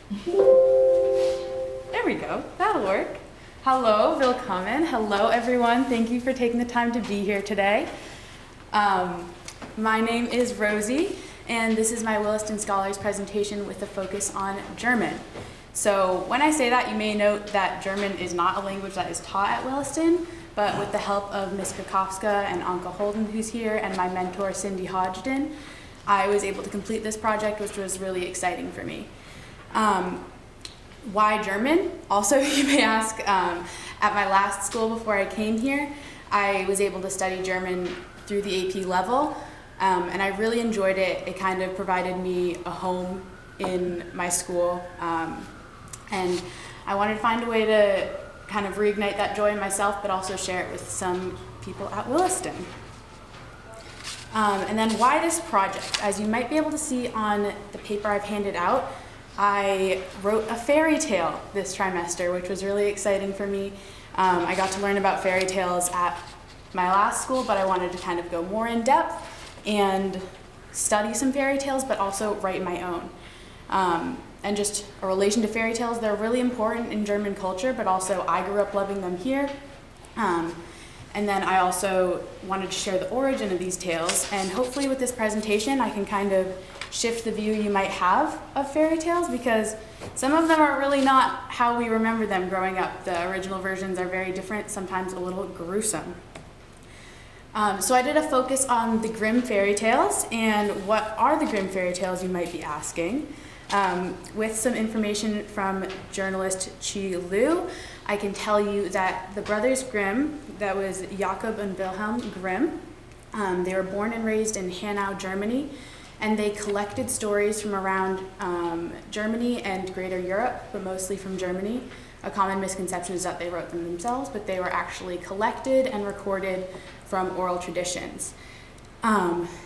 There we go, that'll work. Hello, willkommen. Hello, everyone. Thank you for taking the time to be here today. My name is Rosie, and this is my Williston Scholars presentation with a focus on German. So when I say that, you may note that German is not a language that is taught at Williston, but with the help of Ms. Krakowska and Anke Holden, who's here, and my mentor, Cindy Hodgden, I was able to complete this project, which was really exciting for me. Why German? Also, you may ask, at my last school before I came here, I was able to study German through the AP level, and I really enjoyed it. It kind of provided me a home in my school, and I wanted to find a way to kind of reignite that joy in myself, but also share it with some people at Williston. And then why this project? As you might be able to see on the paper I've handed out, I wrote a fairy tale this trimester, which was really exciting for me. I got to learn about fairy tales at my last school, but I wanted to kind of go more in depth and study some fairy tales, but also write my own. And just a relation to fairy tales, they're really important in German culture, but also I grew up loving them here. And then I also wanted to share the origin of these tales, and hopefully with this presentation I can kind of shift the view you might have of fairy tales, because some of them are really not how we remember them growing up. The original versions are very different, sometimes a little gruesome. So I did a focus on the Grimm Fairytales, and what are the Grimm Fairytales, you might be asking. With some information from journalist Chi Liu, I can tell you that the brothers Grimm, that was Jakob and Wilhelm Grimm, they were born and raised in Hanau, Germany, and they collected stories from around Germany and Greater Europe, but mostly from Germany. A common misconception is that they wrote them themselves, but they were actually collected and recorded from oral traditions.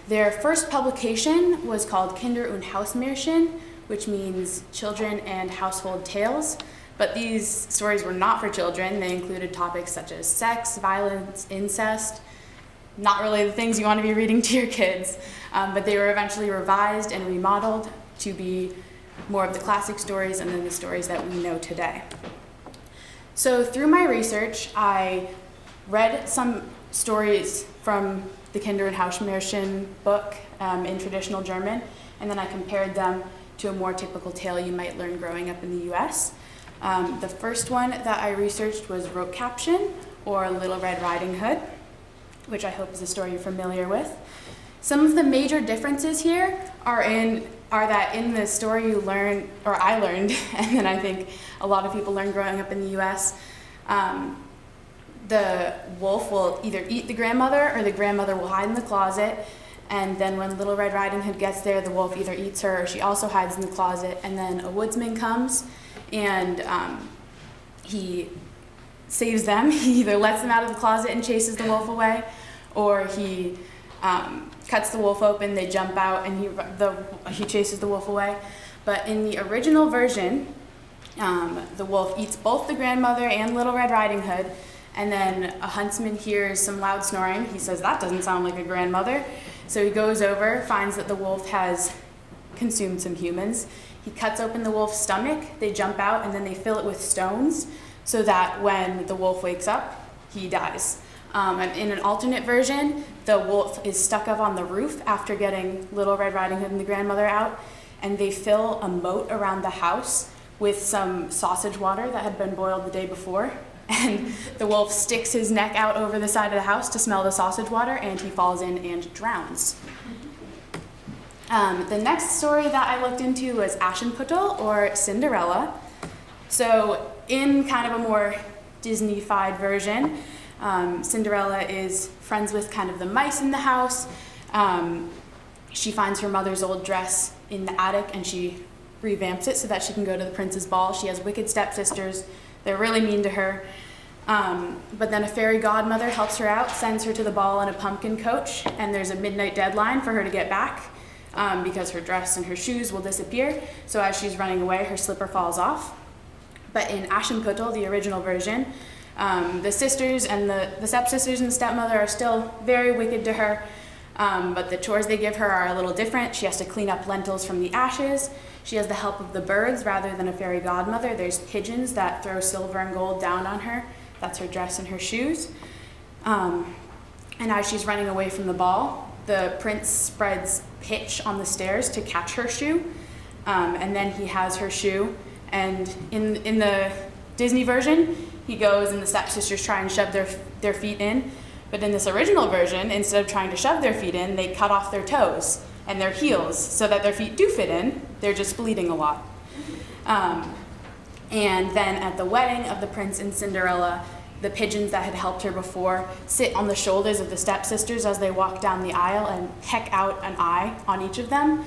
Their first publication was called Kinder- und Hausmärchen, which means children and household tales. But these stories were not for children. They included topics such as sex, violence, incest, not really the things you want to be reading to your kids. But they were eventually revised and remodeled to be more of the classic stories and then the stories that we know today. So through my research, I read some stories from the Kinder- und Hausmärchen book in traditional German, and then I compared them to a more typical tale you might learn growing up in the US. The first one that I researched was Rotkäppchen, or Little Red Riding Hood, which I hope is a story you're familiar with. Some of the major differences here are that in the story you learn, or I learned, and then I think a lot of people learned growing up in the US, the wolf will either eat the grandmother or the grandmother will hide in the closet. And then when Little Red Riding Hood gets there, the wolf either eats her or she also hides in the closet. And then a woodsman comes and he saves them. He either lets them out of the closet and chases the wolf away, or he cuts the wolf open, they jump out, and he chases the wolf away. But in the original version, the wolf eats both the grandmother and Little Red Riding Hood. And then a huntsman hears some loud snoring. He says, "That doesn't sound like a grandmother." So he goes over, finds that the wolf has consumed some humans. He cuts open the wolf's stomach, they jump out, and then they fill it with stones so that when the wolf wakes up, he dies. And in an alternate version, the wolf is stuck up on the roof after getting Little Red Riding Hood and the grandmother out, and they fill a moat around the house with some sausage water that had been boiled the day before. And the wolf sticks his neck out over the side of the house to smell the sausage water, and he falls in and drowns. The next story that I looked into was Aschenputtel, or Cinderella. So in kind of a more Disney-fied version, Cinderella is friends with kind of the mice in the house. She finds her mother's old dress in the attic, and she revamps it so that she can go to the prince's ball. She has wicked stepsisters. They're really mean to her. But then a fairy godmother helps her out, sends her to the ball in a pumpkin coach, and there's a midnight deadline for her to get back because her dress and her shoes will disappear. So as she's running away, her slipper falls off. But in Aschenputtel, the original version, the sisters and the stepsisters and the stepmother are still very wicked to her. But the chores they give her are a little different. She has to clean up lentils from the ashes. She has the help of the birds rather than a fairy godmother. There's pigeons that throw silver and gold down on her. That's her dress and her shoes. And as she's running away from the ball, the prince spreads pitch on the stairs to catch her shoe. And then he has her shoe. And in the Disney version, he goes and the stepsisters try and shove their feet in. But in this original version, instead of trying to shove their feet in, they cut off their toes and their heels so that their feet do fit in. They're just bleeding a lot. And then at the wedding of the prince and Cinderella, the pigeons that had helped her before sit on the shoulders of the stepsisters as they walk down the aisle and peck out an eye on each of them.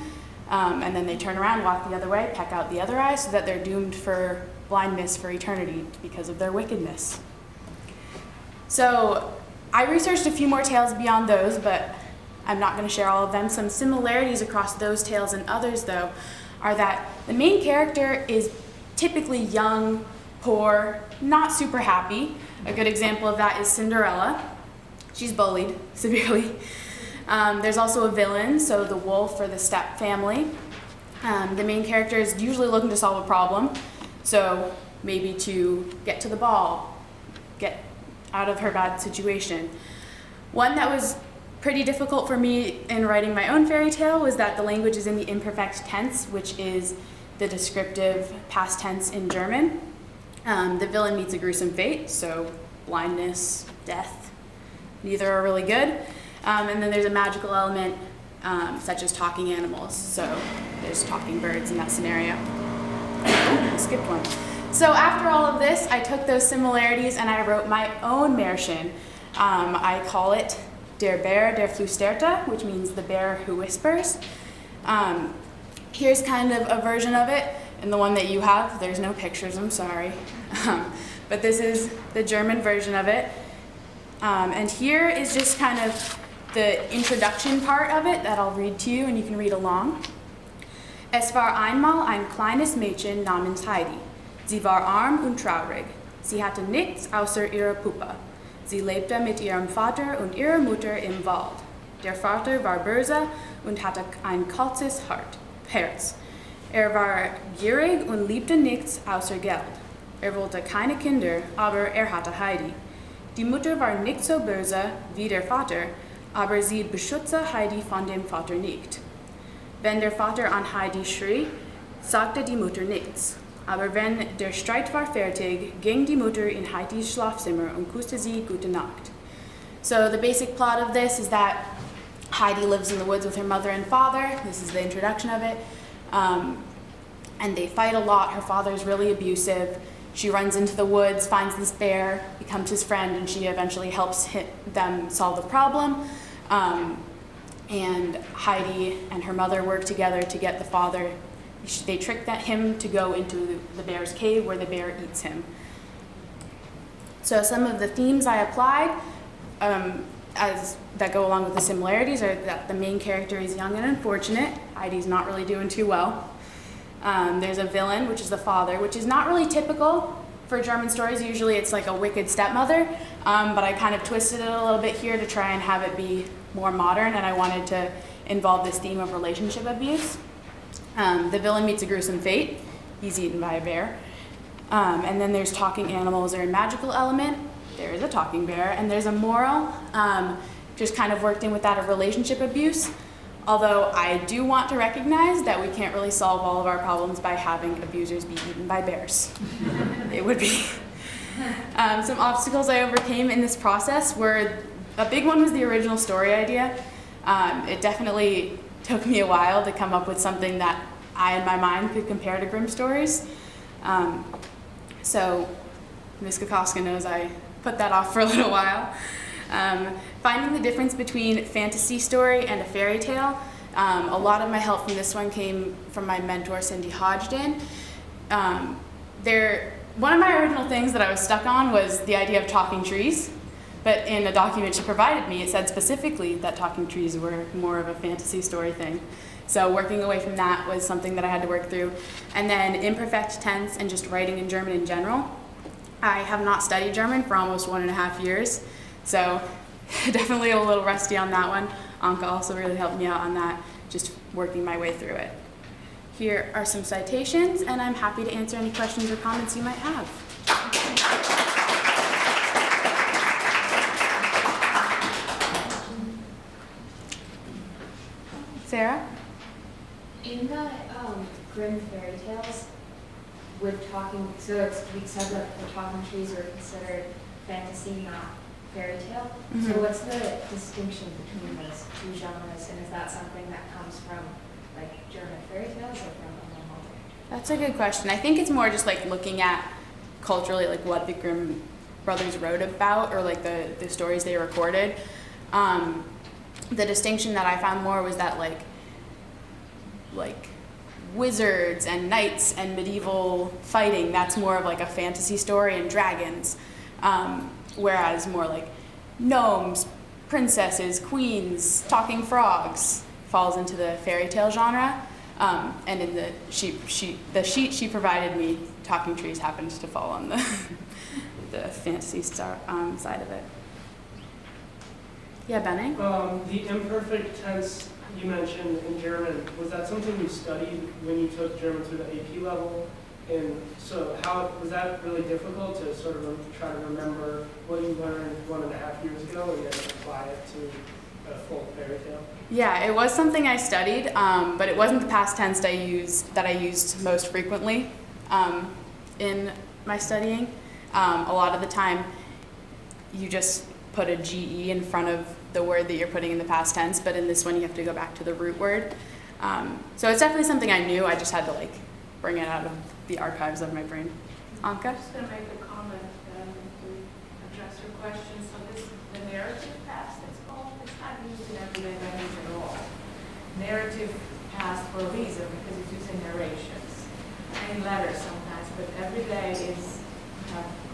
And then they turn around, walk the other way, peck out the other eye so that they're doomed for blindness for eternity because of their wickedness. So I researched a few more tales beyond those, but I'm not going to share all of them. Some similarities across those tales and others, though, are that the main character is typically young, poor, not super happy. A good example of that is Cinderella. She's bullied severely. There's also a villain, so the wolf or the step family. The main character is usually looking to solve a problem, so maybe to get to the ball, get out of her bad situation. One that was pretty difficult for me in writing my own fairy tale was that the language is in the imperfect tense, which is the descriptive past tense in German. The villain meets a gruesome fate, so blindness, death, neither are really good. And then there's a magical element such as talking animals, so there's talking birds in that scenario. I skipped one. So after all of this, I took those similarities and I wrote my own Märchen. I call it Der Bär der Flüsterte, which means the bear who whispers. Here's kind of a version of it, and the one that you have, there's no pictures, I'm sorry. But this is the German version of it. And here is just kind of the introduction part of it that I'll read to you and you can read along. Es war einmal ein kleines Mädchen namens Heidi. Sie war arm und traurig. Sie hatte nichts außer ihrer Puppe. Sie lebte mit ihrem Vater und ihrer Mutter im Wald. Der Vater war böse und hatte ein kaltes Herz. War gierig und liebte nichts außer Geld. Wollte keine Kinder, aber hatte Heidi. Die Mutter war nicht so böse wie der Vater, aber sie beschützte Heidi von dem Vater nicht. Wenn der Vater an Heidi schrie, sagte die Mutter nichts. Aber wenn der Streit war fertig, ging die Mutter in Heidis Schlafzimmer und küsste sie gute Nacht. So the basic plot of this is that Heidi lives in the woods with her mother and father. This is the introduction of it. And they fight a lot. Her father's really abusive. She runs into the woods, finds this bear, becomes his friend, and she eventually helps them solve the problem. And Heidi and her mother work together to get the father. They trick him to go into the bear's cave where the bear eats him. So some of the themes I applied that go along with the similarities are that the main character is young and unfortunate. Heidi's not really doing too well. There's a villain, which is the father, which is not really typical for German stories. Usually it's like a wicked stepmother, but I kind of twisted it a little bit here to try and have it be more modern, and I wanted to involve this theme of relationship abuse. The villain meets a gruesome fate. He's eaten by a bear. And then there's talking animals or a magical element. There is a talking bear, and there's a moral, just kind of worked in with that of relationship abuse. Although I do want to recognize that we can't really solve all of our problems by having abusers be eaten by bears. It would be. Some obstacles I overcame in this process were, a big one was the original story idea. It definitely took me a while to come up with something that I, in my mind, could compare to Grimm stories. So Ms. Kokoska knows I put that off for a little while. Finding the difference between fantasy story and a fairy tale. A lot of my help from this one came from my mentor, Cindy Hodgden. One of my original things that I was stuck on was the idea of talking trees. But in a document she provided me, it said specifically that talking trees were more of a fantasy story thing. So working away from that was something that I had to work through. And then imperfect tense and just writing in German in general. I have not studied German for almost 1.5 years. So definitely a little rusty on that one. Anka also really helped me out on that, just working my way through it. Here are some citations, and I'm happy to answer any questions or comments you might have. Sarah? In the Grimm Fairytales, with talking, so we said that the talking trees were considered fantasy, not fairy tale. Mm-hmm. So what's the distinction between those two genres, and is that something that comes from like German fairy tales or from a other? That's a good question. I think it's more just like looking at culturally like what the Grimm brothers wrote about, or like the stories they recorded. The distinction that I found more was that like wizards and knights and medieval fighting, that's more of like a fantasy story, and dragons. Whereas more like gnomes, princesses, queens, talking frogs falls into the fairy tale genre. And in the sheet she provided me, talking trees happens to fall on the fantasy side of it. Yeah, Benning? The imperfect tense you mentioned in German, was that something you studied when you took German through the AP level? And so how was that really difficult to sort of try to remember what you learned 1.5 years ago and then apply it to a full fairy tale? Yeah, it was something I studied, but it wasn't the past tense that I used most frequently in my studying. A lot of the time, you just put a GE in front of the word that you're putting in the past tense, but in this one you have to go back to the root word. So it's definitely something I knew, I just had to like bring it out of the archives of my brain. Anka? I'm just going to make a comment to address your question. So this, the narrative past, it's called, it's not used in everyday language at all. Narrative past for a reason, because it's used in narrations and letters sometimes, but every day is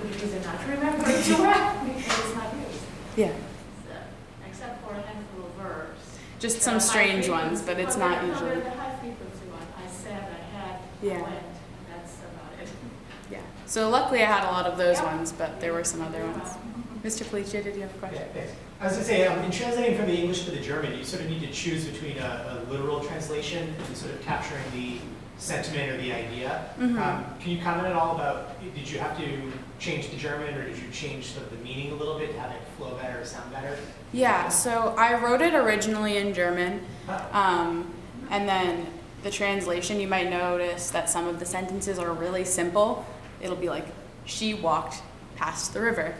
good reason not to remember it too well because it's not used. Yeah. So, except for a handful of verbs. Just some strange ones, but it's not usually. No, the high frequency one. I said, I had, Yeah. I went. That's about it. Yeah. So luckily I had a lot of those ones, but there were some other ones. Mr. Felicia, did you have a question? Yeah, thanks. I was going to say, in translating from the English to the German, you sort of need to choose between a literal translation and sort of capturing the sentiment or the idea. Mm-hmm. Can you comment at all about, did you have to change the German, or did you change sort of the meaning a little bit to have it flow better or sound better? Yeah, so I wrote it originally in German, and then the translation, you might notice that some of the sentences are really simple. It'll be like, she walked past the river,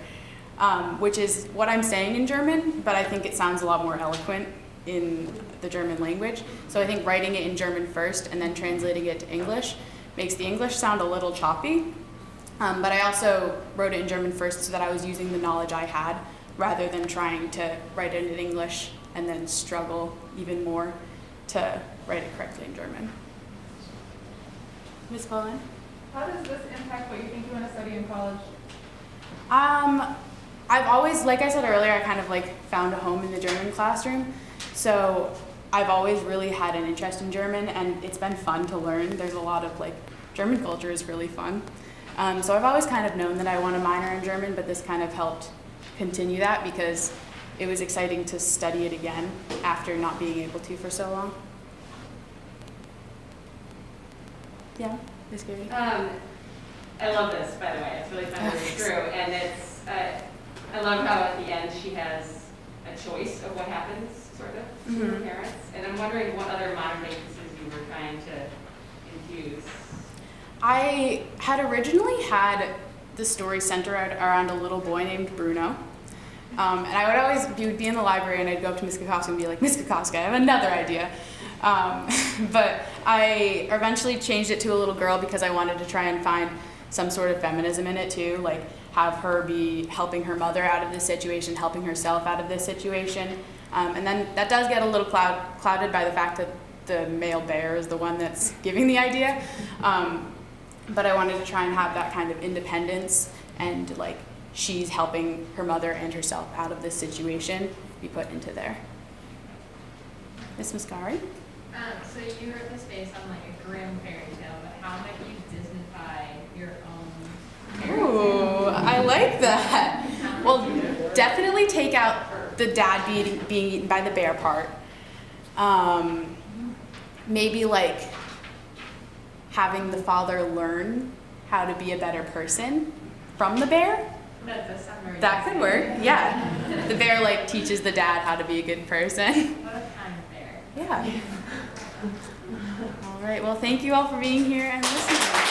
which is what I'm saying in German, but I think it sounds a lot more eloquent in the German language. So I think writing it in German first and then translating it to English makes the English sound a little choppy. But I also wrote it in German first so that I was using the knowledge I had rather than trying to write it in English and then struggle even more to write it correctly in German. Ms. Cullen? How does this impact what you think you want to study in college? I've always, like I said earlier, I kind of like found a home in the German classroom. So I've always really had an interest in German, and it's been fun to learn. There's a lot of like, German culture is really fun. So I've always kind of known that I want to minor in German, but this kind of helped continue that because it was exciting to study it again after not being able to for so long. Yeah, Ms. Gary? I love this, by the way. It's really fun to read through, and it's, I love how at the end she has a choice of what happens, sort of, to her parents. And I'm wondering what other modern day pieces you were trying to infuse. I had originally had the story centered around a little boy named Bruno. And I would be in the library and I'd go up to Ms. Kokoska and be like, Ms. Kokoska, I have another idea. But I eventually changed it to a little girl because I wanted to try and find some sort of feminism in it too, like have her be helping her mother out of this situation, helping herself out of this situation. And then that does get a little clouded by the fact that the male bear is the one that's giving the idea. But I wanted to try and have that kind of independence and like she's helping her mother and herself out of this situation be put into there. Ms. Muscari? So you wrote this based on like a Grimm fairy tale, but how might you Disneyfy your own fairy tale? Ooh, I like that. Well, definitely take out the dad being eaten by the bear part. Maybe like having the father learn how to be a better person from the bear. That does sound very That nice. could work, yeah. The bear like teaches the dad how to be a good person. What a kind bear. Yeah. All right, well, thank you all for being here and listening.